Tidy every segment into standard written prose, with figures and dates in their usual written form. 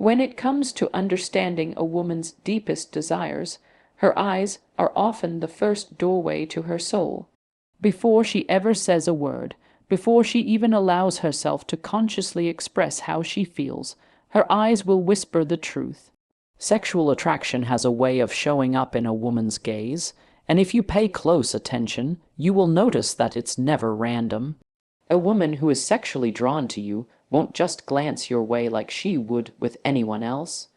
When it comes to understanding a woman's deepest desires, her eyes are often the first doorway to her soul. Before she ever says a word, before she even allows herself to consciously express how she feels, her eyes will whisper the truth. Sexual attraction has a way of showing up in a woman's gaze, and if you pay close attention, you will notice that it's never random. A woman who is sexually drawn to you won't just glance your way like she would with anyone else.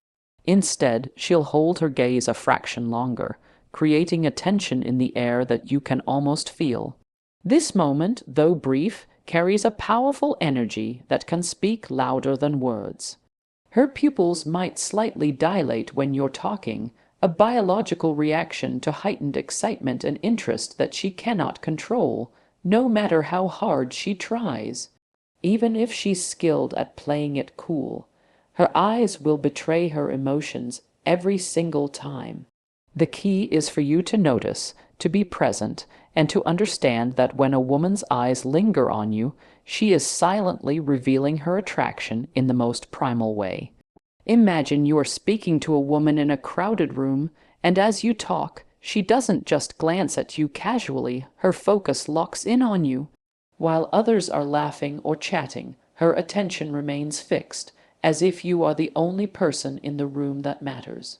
Instead, she'll hold her gaze a fraction longer, creating a tension in the air that you can almost feel. This moment, though brief, carries a powerful energy that can speak louder than words. Her pupils might slightly dilate when you're talking, a biological reaction to heightened excitement and interest that she cannot control, no matter how hard she tries. Even if she's skilled at playing it cool, her eyes will betray her emotions every single time. The key is for you to notice, to be present, and to understand that when a woman's eyes linger on you, she is silently revealing her attraction in the most primal way. Imagine you are speaking to a woman in a crowded room, and as you talk, she doesn't just glance at you casually, her focus locks in on you. While others are laughing or chatting, her attention remains fixed, as if you are the only person in the room that matters.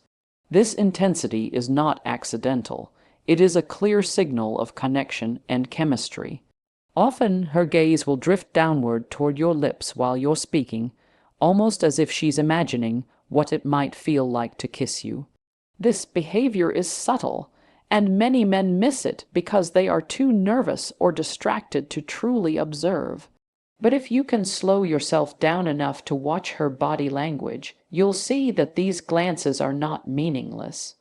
This intensity is not accidental. It is a clear signal of connection and chemistry. Often her gaze will drift downward toward your lips while you're speaking, almost as if she's imagining what it might feel like to kiss you. This behavior is subtle, and many men miss it because they are too nervous or distracted to truly observe. But if you can slow yourself down enough to watch her body language, you'll see that these glances are not meaningless.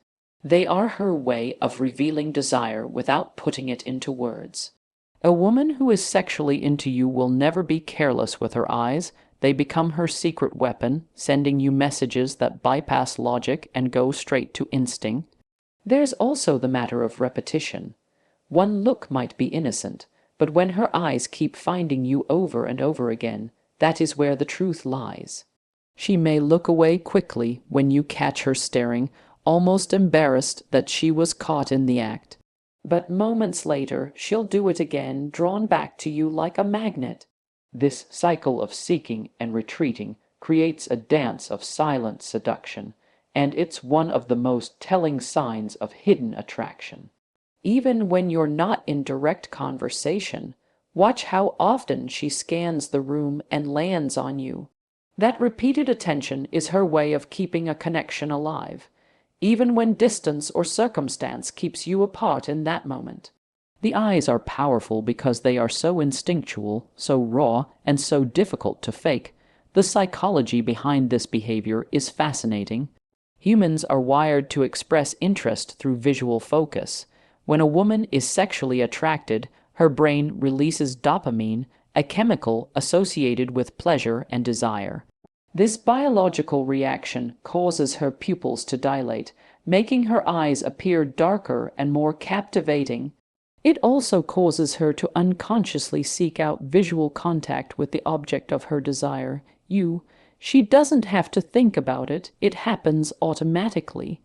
They are her way of revealing desire without putting it into words. A woman who is sexually into you will never be careless with her eyes. They become her secret weapon, sending you messages that bypass logic and go straight to instinct. There's also the matter of repetition. One look might be innocent, but when her eyes keep finding you over and over again, that is where the truth lies. She may look away quickly when you catch her staring, almost embarrassed that she was caught in the act. But moments later, she'll do it again, drawn back to you like a magnet. This cycle of seeking and retreating creates a dance of silent seduction, and it's one of the most telling signs of hidden attraction. Even when you're not in direct conversation, watch how often she scans the room and lands on you. That repeated attention is her way of keeping a connection alive, even when distance or circumstance keeps you apart in that moment. The eyes are powerful because they are so instinctual, so raw, and so difficult to fake. The psychology behind this behavior is fascinating. Humans are wired to express interest through visual focus. When a woman is sexually attracted, her brain releases dopamine, a chemical associated with pleasure and desire. This biological reaction causes her pupils to dilate, making her eyes appear darker and more captivating. It also causes her to unconsciously seek out visual contact with the object of her desire, you. She doesn't have to think about it, it happens automatically.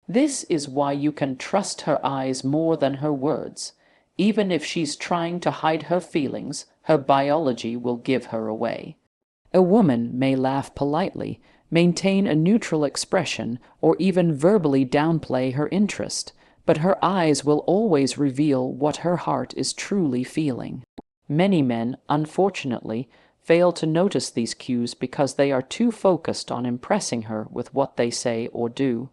This is why you can trust her eyes more than her words. Even if she's trying to hide her feelings, her biology will give her away. A woman may laugh politely, maintain a neutral expression, or even verbally downplay her interest, but her eyes will always reveal what her heart is truly feeling. Many men, unfortunately, fail to notice these cues because they are too focused on impressing her with what they say or do.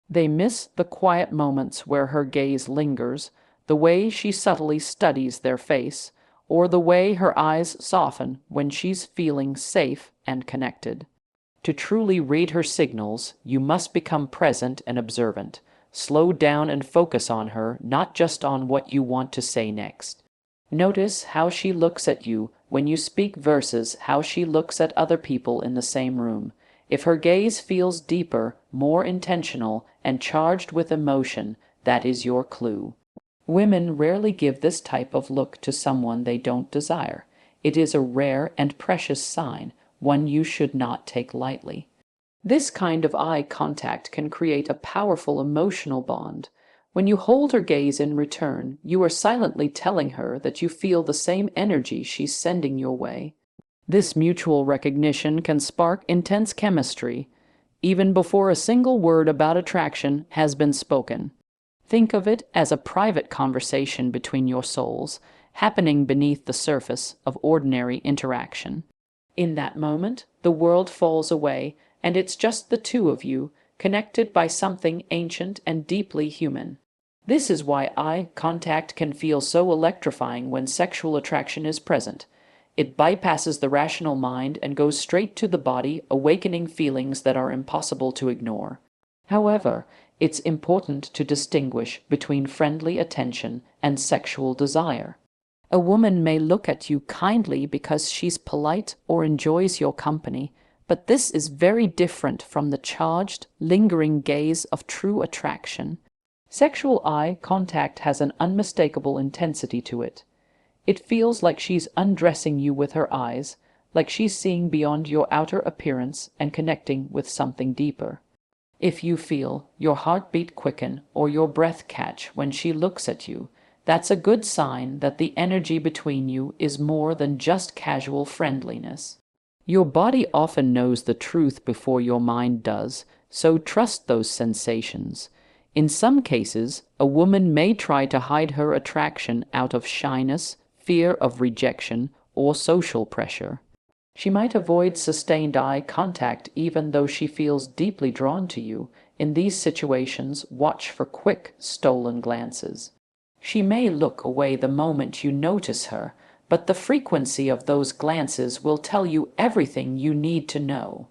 They miss the quiet moments where her gaze lingers, the way she subtly studies their face, or the way her eyes soften when she's feeling safe and connected. To truly read her signals, you must become present and observant. Slow down and focus on her, not just on what you want to say next. Notice how she looks at you when you speak versus how she looks at other people in the same room. If her gaze feels deeper, more intentional, and charged with emotion, that is your clue. Women rarely give this type of look to someone they don't desire. It is a rare and precious sign, one you should not take lightly. This kind of eye contact can create a powerful emotional bond. When you hold her gaze in return, you are silently telling her that you feel the same energy she's sending your way. This mutual recognition can spark intense chemistry, even before a single word about attraction has been spoken. Think of it as a private conversation between your souls, happening beneath the surface of ordinary interaction. In that moment, the world falls away, and it's just the two of you, connected by something ancient and deeply human. This is why eye contact can feel so electrifying when sexual attraction is present. It bypasses the rational mind and goes straight to the body, awakening feelings that are impossible to ignore. However, it's important to distinguish between friendly attention and sexual desire. A woman may look at you kindly because she's polite or enjoys your company, but this is very different from the charged, lingering gaze of true attraction. Sexual eye contact has an unmistakable intensity to it. It feels like she's undressing you with her eyes, like she's seeing beyond your outer appearance and connecting with something deeper. If you feel your heartbeat quicken or your breath catch when she looks at you, that's a good sign that the energy between you is more than just casual friendliness. Your body often knows the truth before your mind does, so trust those sensations. In some cases, a woman may try to hide her attraction out of shyness, fear of rejection, or social pressure. She might avoid sustained eye contact even though she feels deeply drawn to you. In these situations, watch for quick, stolen glances. She may look away the moment you notice her, but the frequency of those glances will tell you everything you need to know.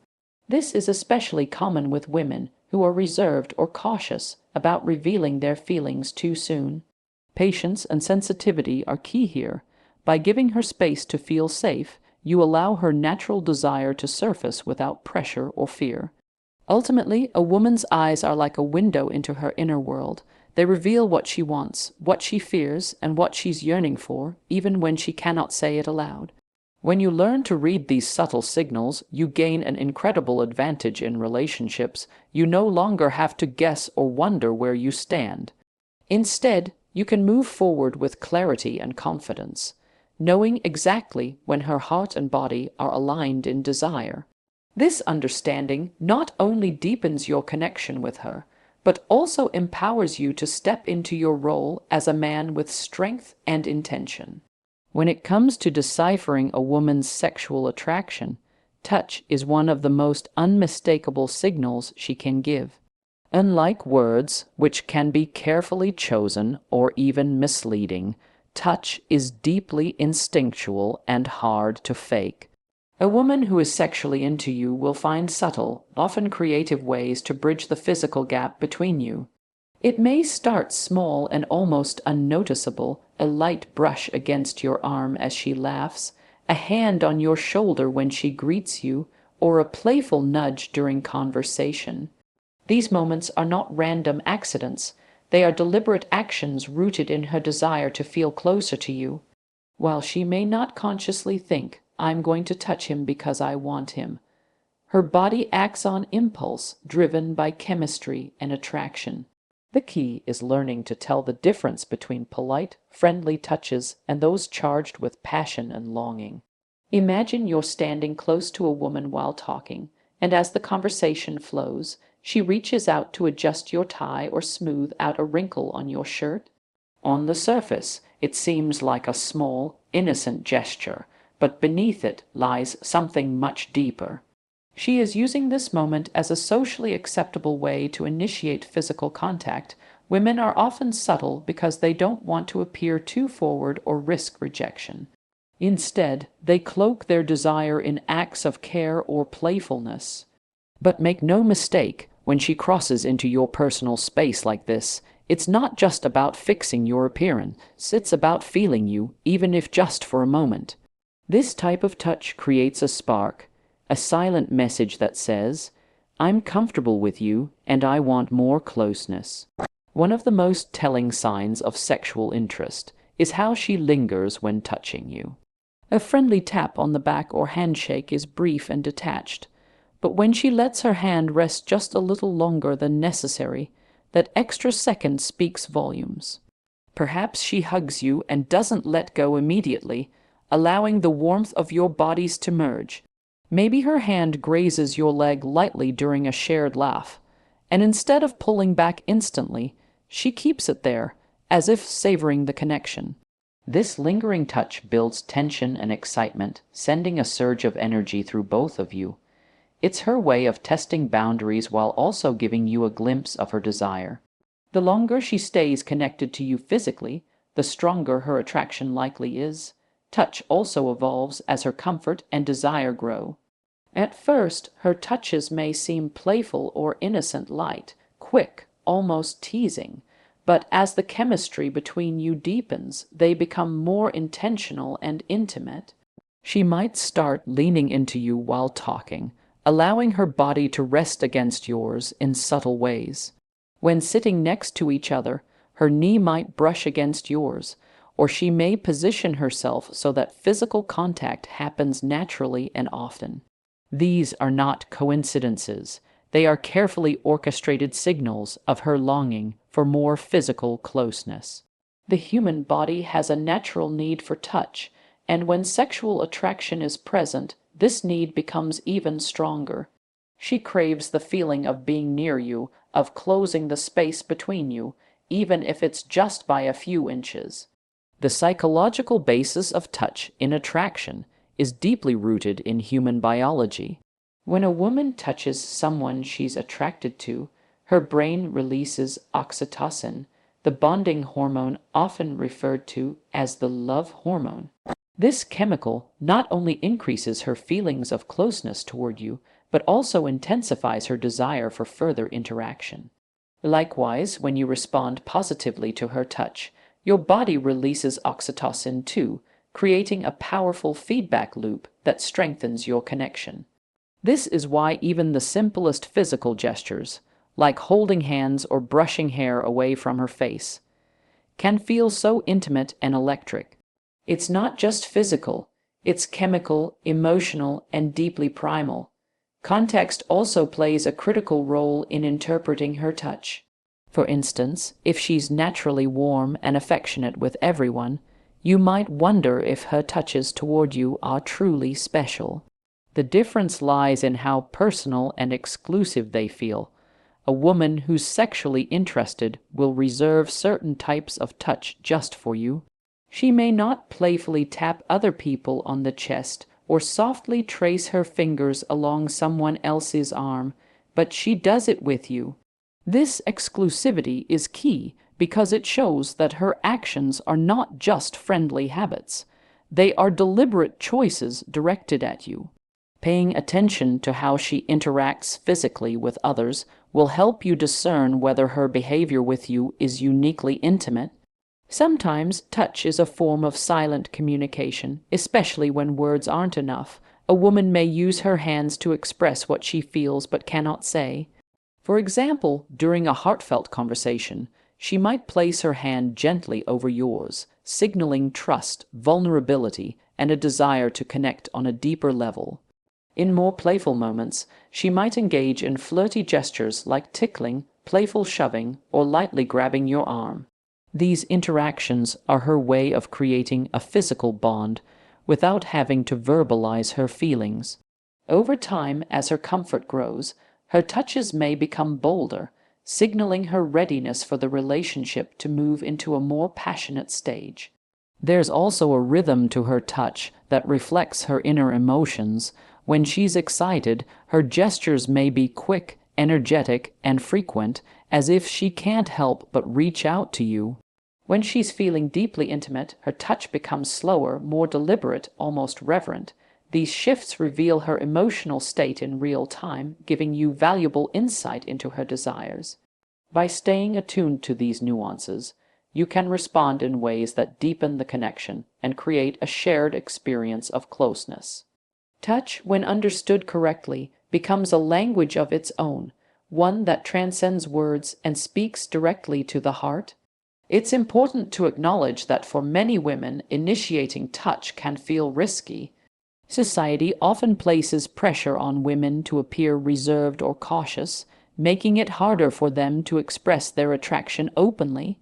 This is especially common with women who are reserved or cautious about revealing their feelings too soon. Patience and sensitivity are key here. By giving her space to feel safe, you allow her natural desire to surface without pressure or fear. Ultimately, a woman's eyes are like a window into her inner world. They reveal what she wants, what she fears, and what she's yearning for, even when she cannot say it aloud. When you learn to read these subtle signals, you gain an incredible advantage in relationships. You no longer have to guess or wonder where you stand. Instead, you can move forward with clarity and confidence, knowing exactly when her heart and body are aligned in desire. This understanding not only deepens your connection with her, but also empowers you to step into your role as a man with strength and intention. When it comes to deciphering a woman's sexual attraction, touch is one of the most unmistakable signals she can give. Unlike words, which can be carefully chosen or even misleading, touch is deeply instinctual and hard to fake. A woman who is sexually into you will find subtle, often creative ways to bridge the physical gap between you. It may start small and almost unnoticeable, a light brush against your arm as she laughs, a hand on your shoulder when she greets you, or a playful nudge during conversation. These moments are not random accidents. They are deliberate actions rooted in her desire to feel closer to you. While she may not consciously think, "I'm going to touch him because I want him," her body acts on impulse, driven by chemistry and attraction. The key is learning to tell the difference between polite, friendly touches and those charged with passion and longing. Imagine you're standing close to a woman while talking, and as the conversation flows, she reaches out to adjust your tie or smooth out a wrinkle on your shirt. On the surface, it seems like a small, innocent gesture, but beneath it lies something much deeper. She is using this moment as a socially acceptable way to initiate physical contact. Women are often subtle because they don't want to appear too forward or risk rejection. Instead, they cloak their desire in acts of care or playfulness. But make no mistake, when she crosses into your personal space like this, it's not just about fixing your appearance, it's about feeling you, even if just for a moment. This type of touch creates a spark, a silent message that says, "I'm comfortable with you and I want more closeness." One of the most telling signs of sexual interest is how she lingers when touching you. A friendly tap on the back or handshake is brief and detached, But when she lets her hand rest just a little longer than necessary, that extra second speaks volumes. Perhaps she hugs you and doesn't let go immediately, allowing the warmth of your bodies to merge. Maybe her hand grazes your leg lightly during a shared laugh, and instead of pulling back instantly, she keeps it there, as if savoring the connection. This lingering touch builds tension and excitement, sending a surge of energy through both of you. It's her way of testing boundaries while also giving you a glimpse of her desire. The longer she stays connected to you physically, the stronger her attraction likely is. Touch also evolves as her comfort and desire grow. At first, her touches may seem playful or innocent light, quick, almost teasing. But as the chemistry between you deepens, they become more intentional and intimate. She might start leaning into you while talking, allowing her body to rest against yours in subtle ways. When sitting next to each other, her knee might brush against yours, or she may position herself so that physical contact happens naturally and often. These are not coincidences. They are carefully orchestrated signals of her longing for more physical closeness. The human body has a natural need for touch, and when sexual attraction is present, this need becomes even stronger. She craves the feeling of being near you, of closing the space between you, even if it's just by a few inches. The psychological basis of touch in attraction is deeply rooted in human biology. When a woman touches someone she's attracted to, her brain releases oxytocin, the bonding hormone often referred to as the love hormone. This chemical not only increases her feelings of closeness toward you, but also intensifies her desire for further interaction. Likewise, when you respond positively to her touch, your body releases oxytocin too, creating a powerful feedback loop that strengthens your connection. This is why even the simplest physical gestures, like holding hands or brushing hair away from her face, can feel so intimate and electric. It's not just physical, it's chemical, emotional, and deeply primal. Context also plays a critical role in interpreting her touch. For instance, if she's naturally warm and affectionate with everyone, you might wonder if her touches toward you are truly special. The difference lies in how personal and exclusive they feel. A woman who's sexually interested will reserve certain types of touch just for you. She may not playfully tap other people on the chest or softly trace her fingers along someone else's arm, but she does it with you. This exclusivity is key because it shows that her actions are not just friendly habits. They are deliberate choices directed at you. Paying attention to how she interacts physically with others will help you discern whether her behavior with you is uniquely intimate. Sometimes touch is a form of silent communication, especially when words aren't enough. A woman may use her hands to express what she feels but cannot say. For example, during a heartfelt conversation, she might place her hand gently over yours, signaling trust, vulnerability, and a desire to connect on a deeper level. In more playful moments, she might engage in flirty gestures like tickling, playful shoving, or lightly grabbing your arm. These interactions are her way of creating a physical bond without having to verbalize her feelings. Over time, as her comfort grows, her touches may become bolder, signaling her readiness for the relationship to move into a more passionate stage. There's also a rhythm to her touch that reflects her inner emotions. When she's excited, her gestures may be quick, energetic, and frequent, as if she can't help but reach out to you. When she's feeling deeply intimate, her touch becomes slower, more deliberate, almost reverent. These shifts reveal her emotional state in real time, giving you valuable insight into her desires. By staying attuned to these nuances, you can respond in ways that deepen the connection and create a shared experience of closeness. Touch, when understood correctly, becomes a language of its own, one that transcends words and speaks directly to the heart. It's important to acknowledge that for many women, initiating touch can feel risky. Society often places pressure on women to appear reserved or cautious, making it harder for them to express their attraction openly.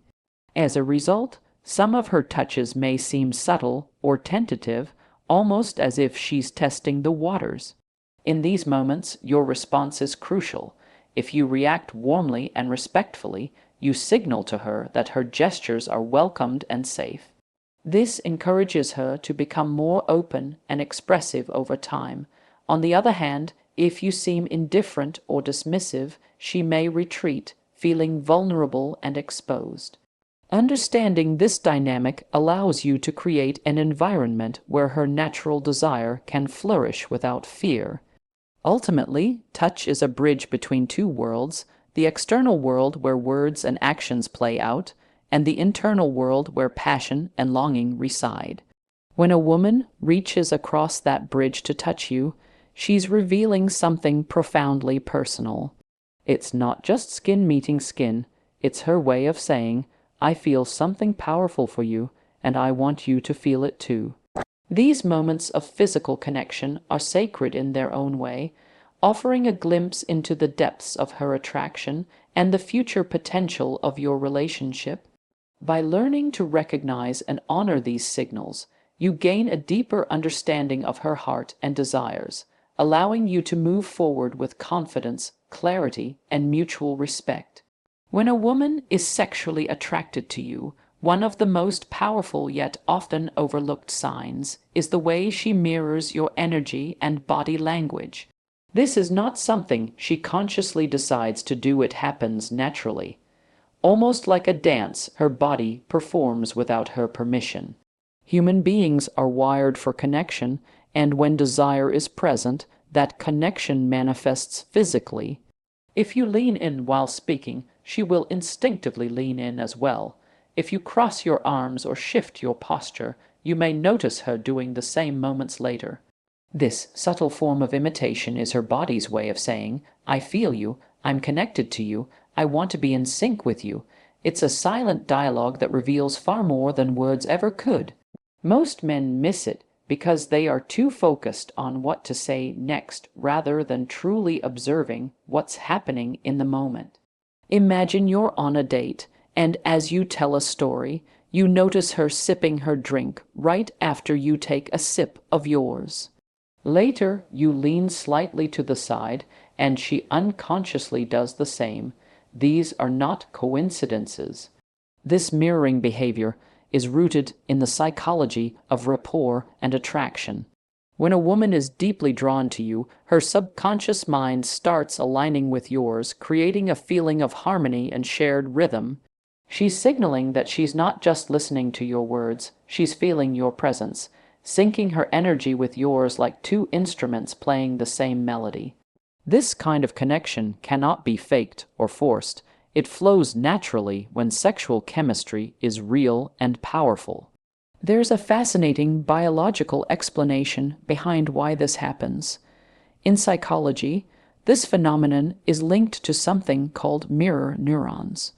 As a result, some of her touches may seem subtle or tentative, almost as if she's testing the waters. In these moments, your response is crucial. If you react warmly and respectfully, you signal to her that her gestures are welcomed and safe. This encourages her to become more open and expressive over time. On the other hand, if you seem indifferent or dismissive, she may retreat, feeling vulnerable and exposed. Understanding this dynamic allows you to create an environment where her natural desire can flourish without fear. Ultimately, touch is a bridge between two worlds: the external world where words and actions play out, and the internal world where passion and longing reside. When a woman reaches across that bridge to touch you, she's revealing something profoundly personal. It's not just skin meeting skin, it's her way of saying, "I feel something powerful for you, and I want you to feel it too." These moments of physical connection are sacred in their own way, offering a glimpse into the depths of her attraction and the future potential of your relationship. By learning to recognize and honor these signals, you gain a deeper understanding of her heart and desires, allowing you to move forward with confidence, clarity, and mutual respect. When a woman is sexually attracted to you, one of the most powerful yet often overlooked signs is the way she mirrors your energy and body language. This is not something she consciously decides to do, it happens naturally. Almost like a dance, her body performs without her permission. Human beings are wired for connection, and when desire is present, that connection manifests physically. If you lean in while speaking, she will instinctively lean in as well. If you cross your arms or shift your posture, you may notice her doing the same moments later. This subtle form of imitation is her body's way of saying, "I feel you, I'm connected to you, I want to be in sync with you." It's a silent dialogue that reveals far more than words ever could. Most men miss it because they are too focused on what to say next rather than truly observing what's happening in the moment. Imagine you're on a date, and as you tell a story, you notice her sipping her drink right after you take a sip of yours. Later, you lean slightly to the side, and she unconsciously does the same. These are not coincidences. This mirroring behavior is rooted in the psychology of rapport and attraction. When a woman is deeply drawn to you, her subconscious mind starts aligning with yours, creating a feeling of harmony and shared rhythm. She's signaling that she's not just listening to your words, she's feeling your presence, syncing her energy with yours like two instruments playing the same melody. This kind of connection cannot be faked or forced. It flows naturally when sexual chemistry is real and powerful. There's a fascinating biological explanation behind why this happens. In psychology, this phenomenon is linked to something called mirror neurons.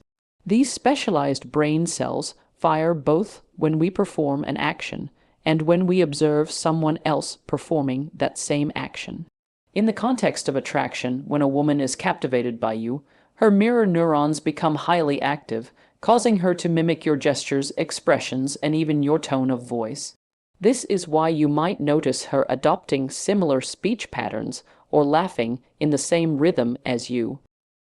These specialized brain cells fire both when we perform an action and when we observe someone else performing that same action. In the context of attraction, when a woman is captivated by you, her mirror neurons become highly active, causing her to mimic your gestures, expressions, and even your tone of voice. This is why you might notice her adopting similar speech patterns or laughing in the same rhythm as you.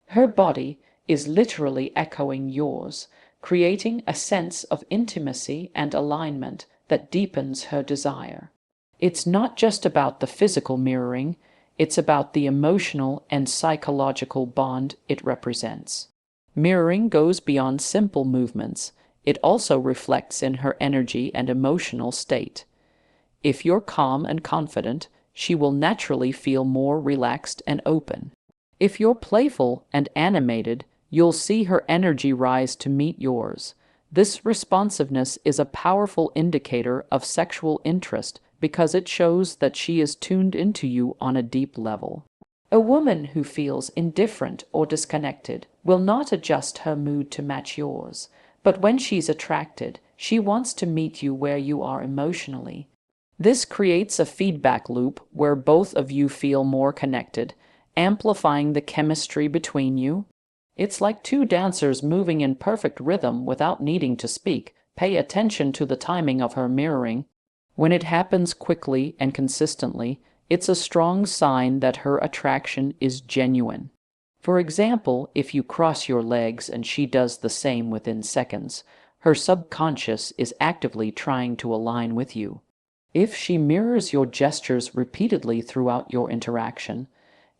Her body is literally echoing yours, creating a sense of intimacy and alignment that deepens her desire. It's not just about the physical mirroring, it's about the emotional and psychological bond it represents. Mirroring goes beyond simple movements. It also reflects in her energy and emotional state. If you're calm and confident, she will naturally feel more relaxed and open. If you're playful and animated, you'll see her energy rise to meet yours. This responsiveness is a powerful indicator of sexual interest because it shows that she is tuned into you on a deep level. A woman who feels indifferent or disconnected will not adjust her mood to match yours, but when she's attracted, she wants to meet you where you are emotionally. This creates a feedback loop where both of you feel more connected, amplifying the chemistry between you. It's like two dancers moving in perfect rhythm without needing to speak. Pay attention to the timing of her mirroring. When it happens quickly and consistently, it's a strong sign that her attraction is genuine. For example, if you cross your legs and she does the same within seconds, her subconscious is actively trying to align with you. If she mirrors your gestures repeatedly throughout your interaction,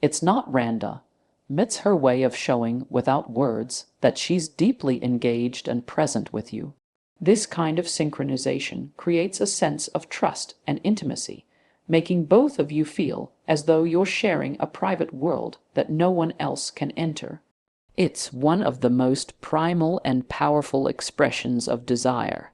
it's not random. It's her way of showing, without words, that she's deeply engaged and present with you. This kind of synchronization creates a sense of trust and intimacy, making both of you feel as though you're sharing a private world that no one else can enter. It's one of the most primal and powerful expressions of desire.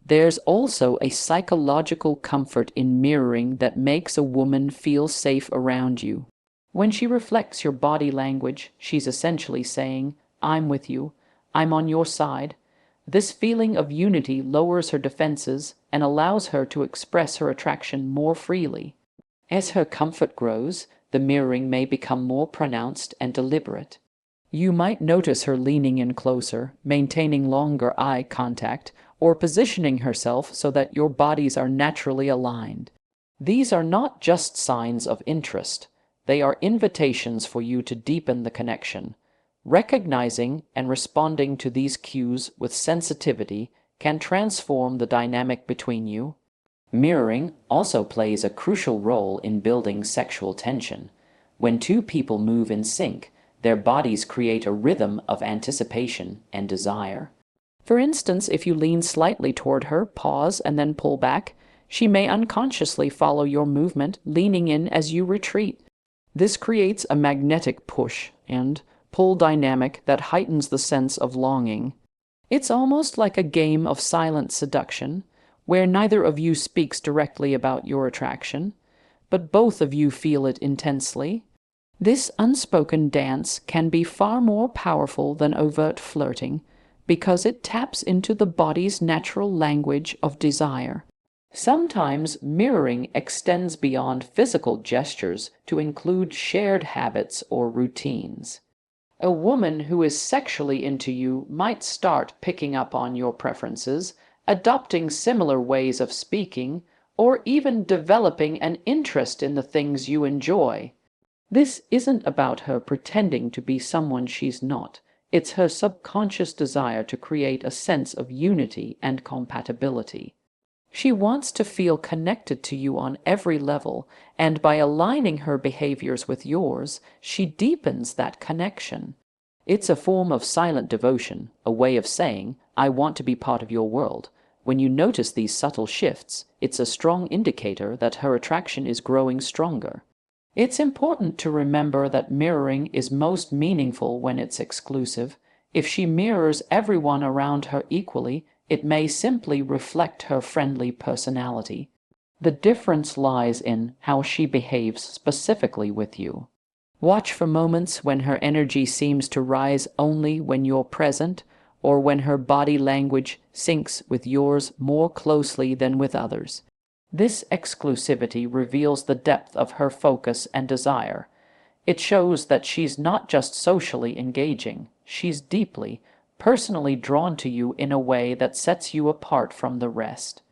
There's also a psychological comfort in mirroring that makes a woman feel safe around you. When she reflects your body language, she's essentially saying, "I'm with you, I'm on your side." This feeling of unity lowers her defenses and allows her to express her attraction more freely. As her comfort grows, the mirroring may become more pronounced and deliberate. You might notice her leaning in closer, maintaining longer eye contact, or positioning herself so that your bodies are naturally aligned. These are not just signs of interest. They are invitations for you to deepen the connection. Recognizing and responding to these cues with sensitivity can transform the dynamic between you. Mirroring also plays a crucial role in building sexual tension. When two people move in sync, their bodies create a rhythm of anticipation and desire. For instance, if you lean slightly toward her, pause, and then pull back, she may unconsciously follow your movement, leaning in as you retreat. This creates a magnetic push and pull dynamic that heightens the sense of longing. It's almost like a game of silent seduction, where neither of you speaks directly about your attraction, but both of you feel it intensely. This unspoken dance can be far more powerful than overt flirting because it taps into the body's natural language of desire. Sometimes mirroring extends beyond physical gestures to include shared habits or routines. A woman who is sexually into you might start picking up on your preferences, adopting similar ways of speaking, or even developing an interest in the things you enjoy. This isn't about her pretending to be someone she's not. It's her subconscious desire to create a sense of unity and compatibility. She wants to feel connected to you on every level, and by aligning her behaviors with yours, she deepens that connection. It's a form of silent devotion, a way of saying, "I want to be part of your world." When you notice these subtle shifts, it's a strong indicator that her attraction is growing stronger. It's important to remember that mirroring is most meaningful when it's exclusive. If she mirrors everyone around her equally, it may simply reflect her friendly personality. The difference lies in how she behaves specifically with you. Watch for moments when her energy seems to rise only when you're present, or when her body language syncs with yours more closely than with others. This exclusivity reveals the depth of her focus and desire. It shows that she's not just socially engaging, she's deeply, personally drawn to you in a way that sets you apart from the rest.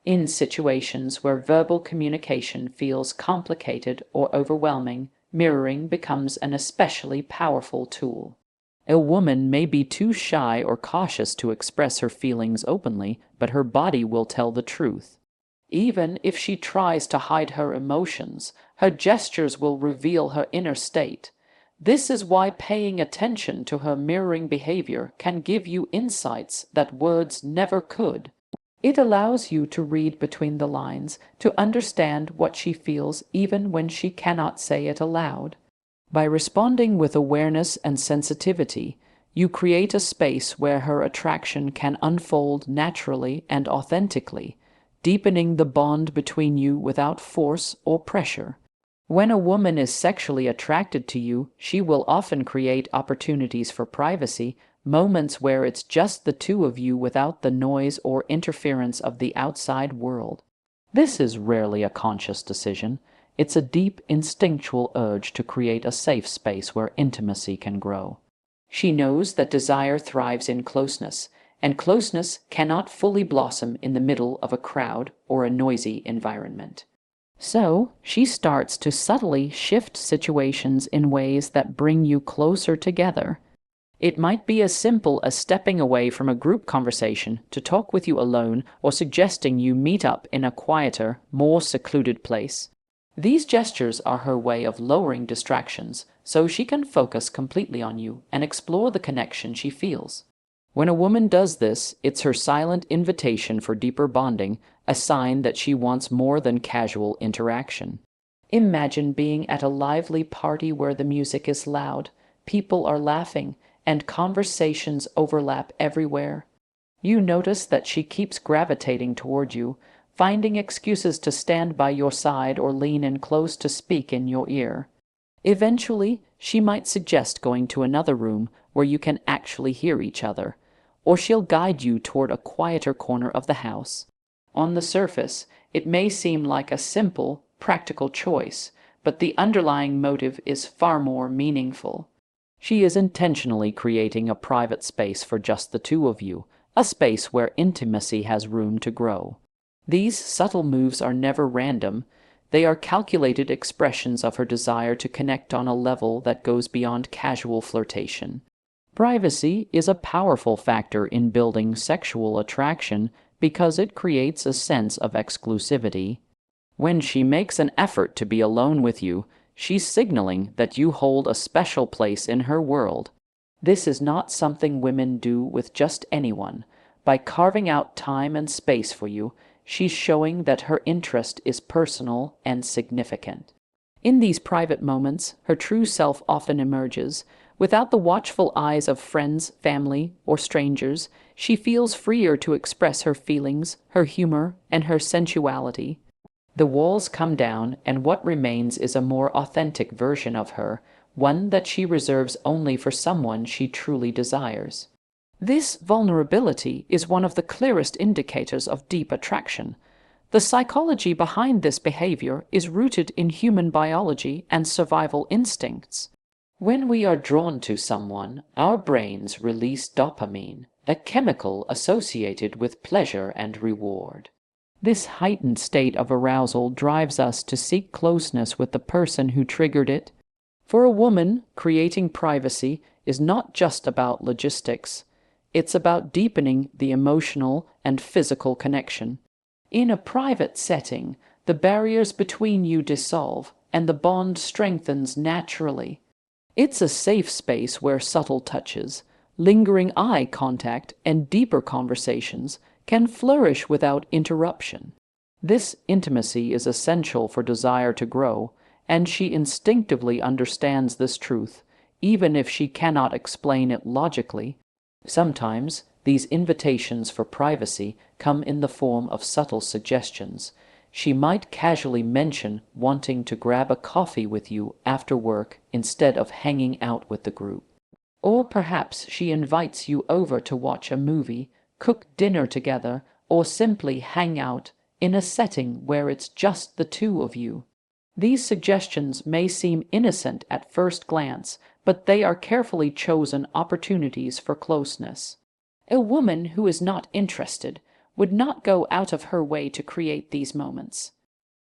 In situations where verbal communication feels complicated or overwhelming, mirroring becomes an especially powerful tool. A woman may be too shy or cautious to express her feelings openly, but her body will tell the truth. Even if she tries to hide her emotions, her gestures will reveal her inner state. This is why paying attention to her mirroring behavior can give you insights that words never could. It allows you to read between the lines, to understand what she feels even when she cannot say it aloud. By responding with awareness and sensitivity, you create a space where her attraction can unfold naturally and authentically, deepening the bond between you without force or pressure. When a woman is sexually attracted to you, she will often create opportunities for privacy, moments where it's just the two of you without the noise or interference of the outside world. This is rarely a conscious decision. It's a deep, instinctual urge to create a safe space where intimacy can grow. She knows that desire thrives in closeness, and closeness cannot fully blossom in the middle of a crowd or a noisy environment. So, she starts to subtly shift situations in ways that bring you closer together. It might be as simple as stepping away from a group conversation to talk with you alone, or suggesting you meet up in a quieter, more secluded place. These gestures are her way of lowering distractions so she can focus completely on you and explore the connection she feels. When a woman does this, it's her silent invitation for deeper bonding, a sign that she wants more than casual interaction. Imagine being at a lively party where the music is loud, people are laughing, and conversations overlap everywhere. You notice that she keeps gravitating toward you, finding excuses to stand by your side or lean in close to speak in your ear. Eventually, she might suggest going to another room where you can actually hear each other, or she'll guide you toward a quieter corner of the house. On the surface, it may seem like a simple, practical choice, but the underlying motive is far more meaningful. She is intentionally creating a private space for just the two of you, a space where intimacy has room to grow. These subtle moves are never random. They are calculated expressions of her desire to connect on a level that goes beyond casual flirtation. Privacy is a powerful factor in building sexual attraction because it creates a sense of exclusivity. When she makes an effort to be alone with you, she's signaling that you hold a special place in her world. This is not something women do with just anyone. By carving out time and space for you, she's showing that her interest is personal and significant. In these private moments, her true self often emerges. Without the watchful eyes of friends, family, or strangers, she feels freer to express her feelings, her humor, and her sensuality. The walls come down, and what remains is a more authentic version of her, one that she reserves only for someone she truly desires. This vulnerability is one of the clearest indicators of deep attraction. The psychology behind this behavior is rooted in human biology and survival instincts. When we are drawn to someone, our brains release dopamine, a chemical associated with pleasure and reward. This heightened state of arousal drives us to seek closeness with the person who triggered it. For a woman, creating privacy is not just about logistics. It's about deepening the emotional and physical connection. In a private setting, the barriers between you dissolve, and the bond strengthens naturally. It's a safe space where subtle touches, lingering eye contact, and deeper conversations can flourish without interruption. This intimacy is essential for desire to grow, and she instinctively understands this truth, even if she cannot explain it logically. Sometimes, these invitations for privacy come in the form of subtle suggestions. She might casually mention wanting to grab a coffee with you after work instead of hanging out with the group. Or perhaps she invites you over to watch a movie, cook dinner together, or simply hang out in a setting where it's just the two of you. These suggestions may seem innocent at first glance, but they are carefully chosen opportunities for closeness. A woman who is not interested would not go out of her way to create these moments.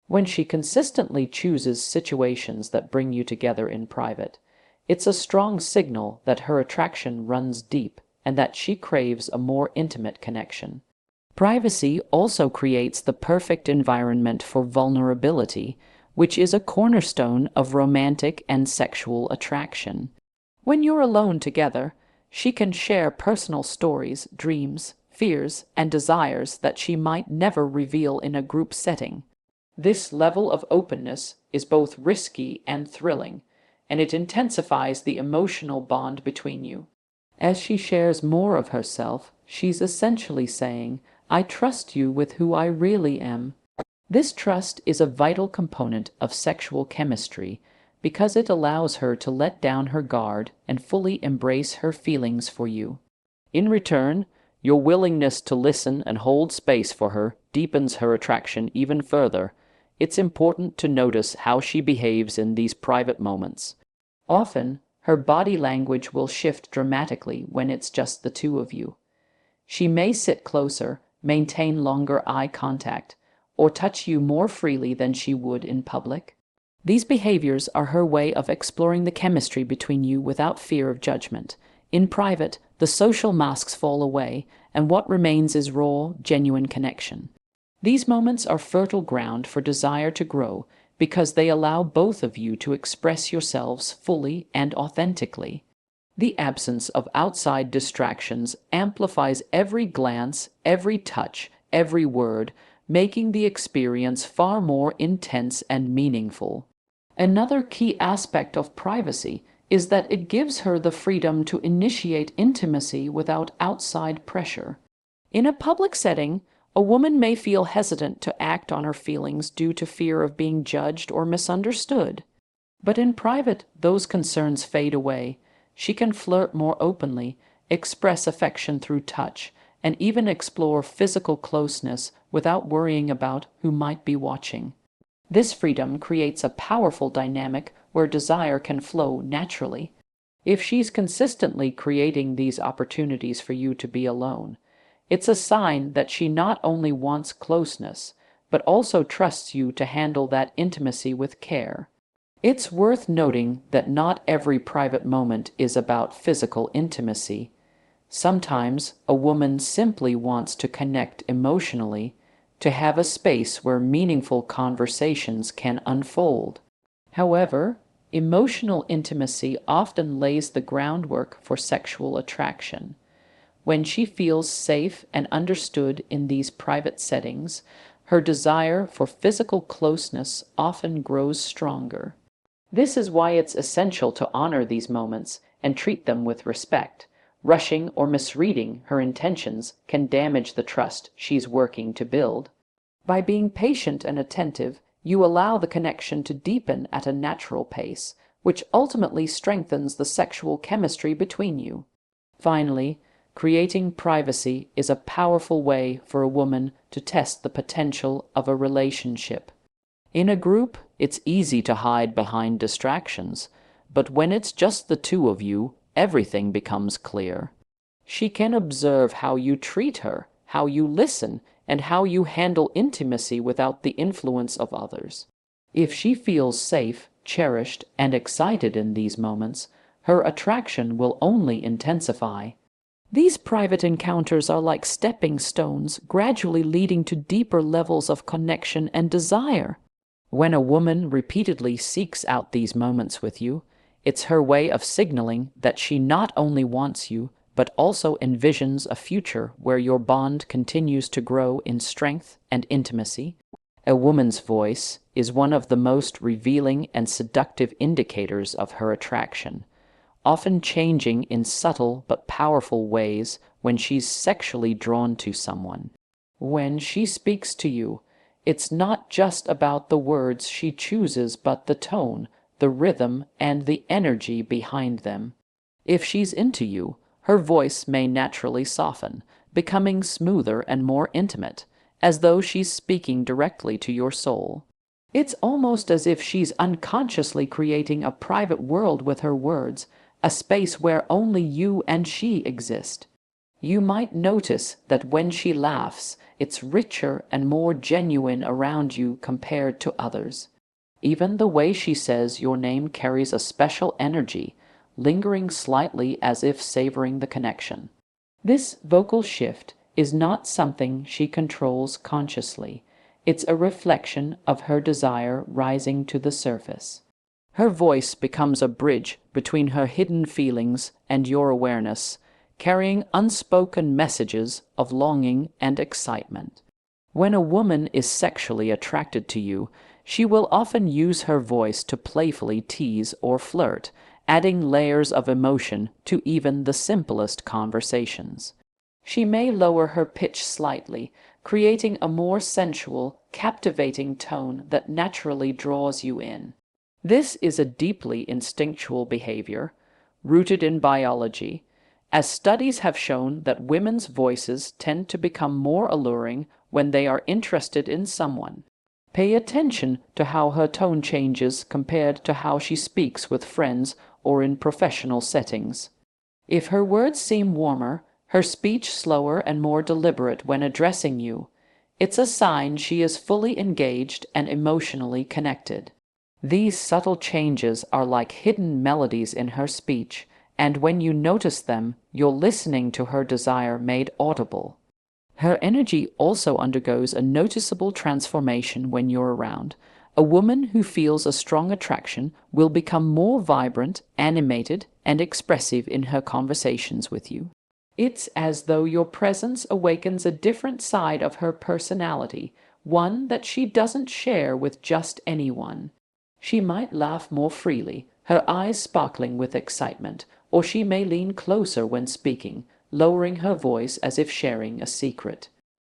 When she consistently chooses situations that bring you together in private, it's a strong signal that her attraction runs deep and that she craves a more intimate connection. Privacy also creates the perfect environment for vulnerability, which is a cornerstone of romantic and sexual attraction. When you're alone together, she can share personal stories, dreams, fears, and desires that she might never reveal in a group setting. This level of openness is both risky and thrilling, and it intensifies the emotional bond between you. As she shares more of herself, she's essentially saying, "I trust you with who I really am." This trust is a vital component of sexual chemistry because it allows her to let down her guard and fully embrace her feelings for you. In return, Your willingness to listen and hold space for her deepens her attraction even further. It's important to notice how she behaves in these private moments. Often, her body language will shift dramatically when it's just the two of you. She may sit closer, maintain longer eye contact, or touch you more freely than she would in public. These behaviors are her way of exploring the chemistry between you without fear of judgment. In private, the social masks fall away, and what remains is raw, genuine connection. These moments are fertile ground for desire to grow because they allow both of you to express yourselves fully and authentically. The absence of outside distractions amplifies every glance, every touch, every word, making the experience far more intense and meaningful. Another key aspect of privacy is that it gives her the freedom to initiate intimacy without outside pressure. In a public setting, a woman may feel hesitant to act on her feelings due to fear of being judged or misunderstood. But in private, those concerns fade away. She can flirt more openly, express affection through touch, and even explore physical closeness without worrying about who might be watching. This freedom creates a powerful dynamic where desire can flow naturally. If she's consistently creating these opportunities for you to be alone, it's a sign that she not only wants closeness, but also trusts you to handle that intimacy with care. It's worth noting that not every private moment is about physical intimacy. Sometimes a woman simply wants to connect emotionally, to have a space where meaningful conversations can unfold. However, emotional intimacy often lays the groundwork for sexual attraction. When she feels safe and understood in these private settings, her desire for physical closeness often grows stronger. This is why it's essential to honor these moments and treat them with respect. Rushing or misreading her intentions can damage the trust she's working to build. By being patient and attentive, you allow the connection to deepen at a natural pace, which ultimately strengthens the sexual chemistry between you. Finally, creating privacy is a powerful way for a woman to test the potential of a relationship. In a group, it's easy to hide behind distractions, but when it's just the two of you, everything becomes clear. She can observe how you treat her, how you listen, and how you handle intimacy without the influence of others. If she feels safe, cherished, and excited in these moments, her attraction will only intensify. These private encounters are like stepping stones, gradually leading to deeper levels of connection and desire. When a woman repeatedly seeks out these moments with you, it's her way of signaling that she not only wants you, but also envisions a future where your bond continues to grow in strength and intimacy. A woman's voice is one of the most revealing and seductive indicators of her attraction, often changing in subtle but powerful ways when she's sexually drawn to someone. When she speaks to you, it's not just about the words she chooses, but the tone, the rhythm, and the energy behind them. If she's into you, her voice may naturally soften, becoming smoother and more intimate, as though she's speaking directly to your soul. It's almost as if she's unconsciously creating a private world with her words, a space where only you and she exist. You might notice that when she laughs, it's richer and more genuine around you compared to others. Even the way she says your name carries a special energy, lingering slightly as if savoring the connection. This vocal shift is not something she controls consciously. It's a reflection of her desire rising to the surface. Her voice becomes a bridge between her hidden feelings and your awareness, carrying unspoken messages of longing and excitement. When a woman is sexually attracted to you, she will often use her voice to playfully tease or flirt, adding layers of emotion to even the simplest conversations. She may lower her pitch slightly, creating a more sensual, captivating tone that naturally draws you in. This is a deeply instinctual behavior, rooted in biology, as studies have shown that women's voices tend to become more alluring when they are interested in someone. Pay attention to how her tone changes compared to how she speaks with friends or in professional settings. If her words seem warmer, her speech slower and more deliberate when addressing you, it's a sign she is fully engaged and emotionally connected. These subtle changes are like hidden melodies in her speech, and when you notice them, you're listening to her desire made audible. Her energy also undergoes a noticeable transformation when you're around. A woman who feels a strong attraction will become more vibrant, animated, and expressive in her conversations with you. It's as though your presence awakens a different side of her personality, one that she doesn't share with just anyone. She might laugh more freely, her eyes sparkling with excitement, or she may lean closer when speaking, lowering her voice as if sharing a secret.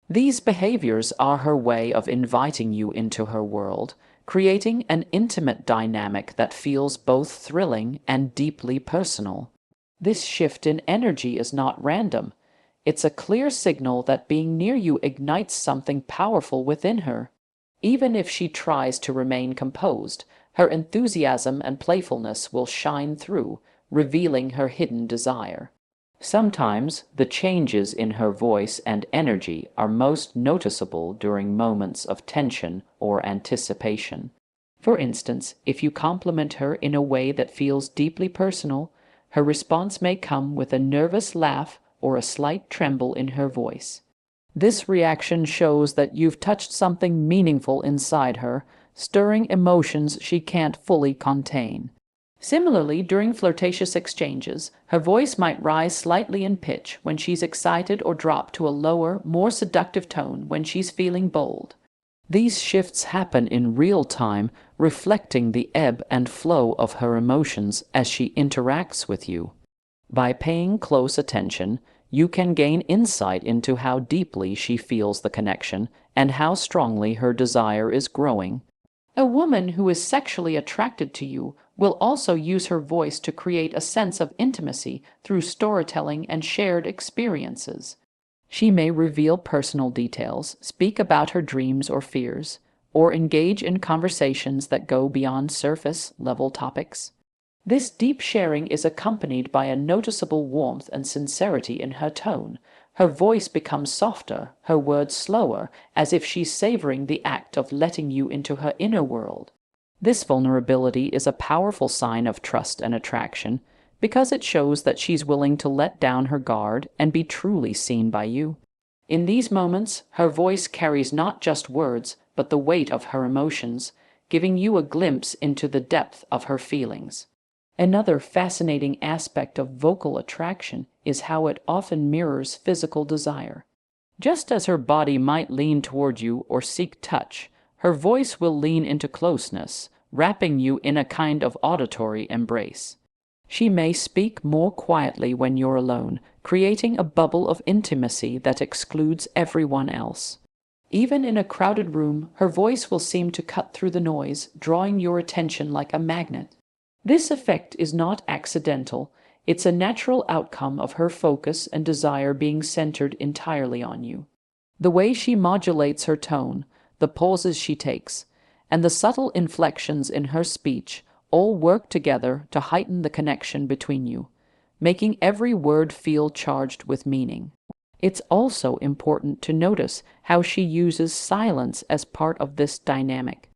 These behaviors are her way of inviting you into her world, creating an intimate dynamic that feels both thrilling and deeply personal. This shift in energy is not random. It's a clear signal that being near you ignites something powerful within her. Even if she tries to remain composed, her enthusiasm and playfulness will shine through, revealing her hidden desire. Sometimes the changes in her voice and energy are most noticeable during moments of tension or anticipation. For instance, if you compliment her in a way that feels deeply personal, her response may come with a nervous laugh or a slight tremble in her voice. This reaction shows that you've touched something meaningful inside her, stirring emotions she can't fully contain. Similarly, during flirtatious exchanges, her voice might rise slightly in pitch when she's excited or drop to a lower, more seductive tone when she's feeling bold. These shifts happen in real time, reflecting the ebb and flow of her emotions as she interacts with you. By paying close attention, you can gain insight into how deeply she feels the connection and how strongly her desire is growing. A woman who is sexually attracted to you will also use her voice to create a sense of intimacy through storytelling and shared experiences. She may reveal personal details, speak about her dreams or fears, or engage in conversations that go beyond surface-level topics. This deep sharing is accompanied by a noticeable warmth and sincerity in her tone. Her voice becomes softer, her words slower, as if she's savoring the act of letting you into her inner world. This vulnerability is a powerful sign of trust and attraction, because it shows that she's willing to let down her guard and be truly seen by you. In these moments, her voice carries not just words, but the weight of her emotions, giving you a glimpse into the depth of her feelings. Another fascinating aspect of vocal attraction is how it often mirrors physical desire. Just as her body might lean toward you or seek touch, her voice will lean into closeness, wrapping you in a kind of auditory embrace. She may speak more quietly when you're alone, creating a bubble of intimacy that excludes everyone else. Even in a crowded room, her voice will seem to cut through the noise, drawing your attention like a magnet. This effect is not accidental. It's a natural outcome of her focus and desire being centered entirely on you. The way she modulates her tone, the pauses she takes, and the subtle inflections in her speech all work together to heighten the connection between you, making every word feel charged with meaning. It's also important to notice how she uses silence as part of this dynamic.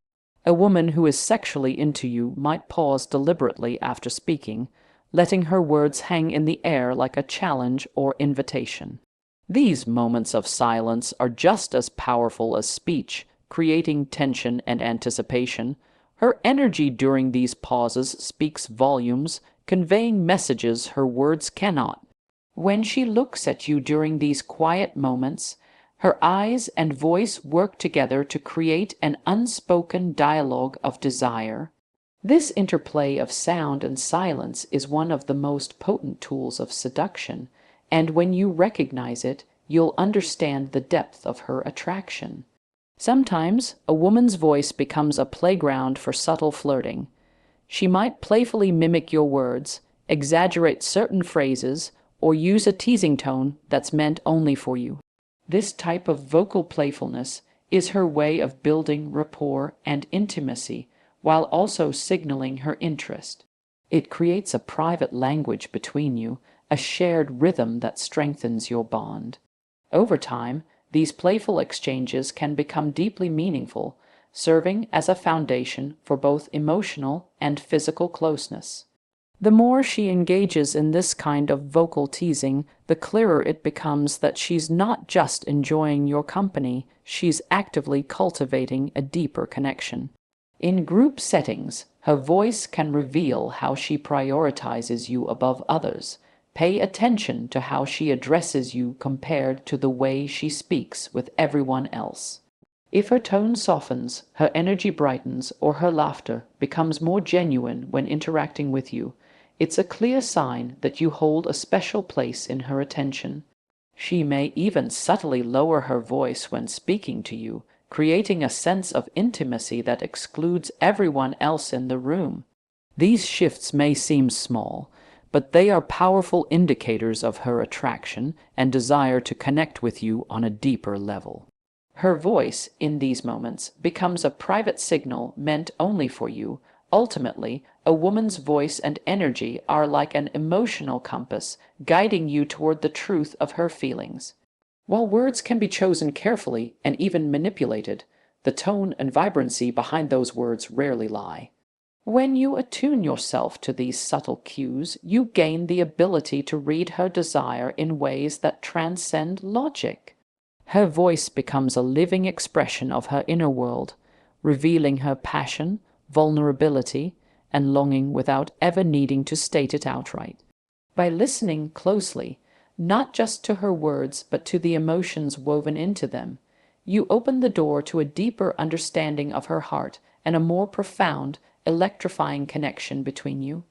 A woman who is sexually into you might pause deliberately after speaking, letting her words hang in the air like a challenge or invitation. These moments of silence are just as powerful as speech, creating tension and anticipation. Her energy during these pauses speaks volumes, conveying messages her words cannot. When she looks at you during these quiet moments, her eyes and voice work together to create an unspoken dialogue of desire. This interplay of sound and silence is one of the most potent tools of seduction, and when you recognize it, you'll understand the depth of her attraction. Sometimes, a woman's voice becomes a playground for subtle flirting. She might playfully mimic your words, exaggerate certain phrases, or use a teasing tone that's meant only for you. This type of vocal playfulness is her way of building rapport and intimacy while also signaling her interest. It creates a private language between you, a shared rhythm that strengthens your bond. Over time, these playful exchanges can become deeply meaningful, serving as a foundation for both emotional and physical closeness. The more she engages in this kind of vocal teasing, the clearer it becomes that she's not just enjoying your company, she's actively cultivating a deeper connection. In group settings, her voice can reveal how she prioritizes you above others. Pay attention to how she addresses you compared to the way she speaks with everyone else. If her tone softens, her energy brightens, or her laughter becomes more genuine when interacting with you, it's a clear sign that you hold a special place in her attention. She may even subtly lower her voice when speaking to you, creating a sense of intimacy that excludes everyone else in the room. These shifts may seem small, but they are powerful indicators of her attraction and desire to connect with you on a deeper level. Her voice, in these moments, becomes a private signal meant only for you. Ultimately, a woman's voice and energy are like an emotional compass, guiding you toward the truth of her feelings. While words can be chosen carefully and even manipulated, the tone and vibrancy behind those words rarely lie. When you attune yourself to these subtle cues, you gain the ability to read her desire in ways that transcend logic. Her voice becomes a living expression of her inner world, revealing her passion, vulnerability, and longing without ever needing to state it outright. By listening closely, not just to her words but to the emotions woven into them, you open the door to a deeper understanding of her heart and a more profound, electrifying connection between you.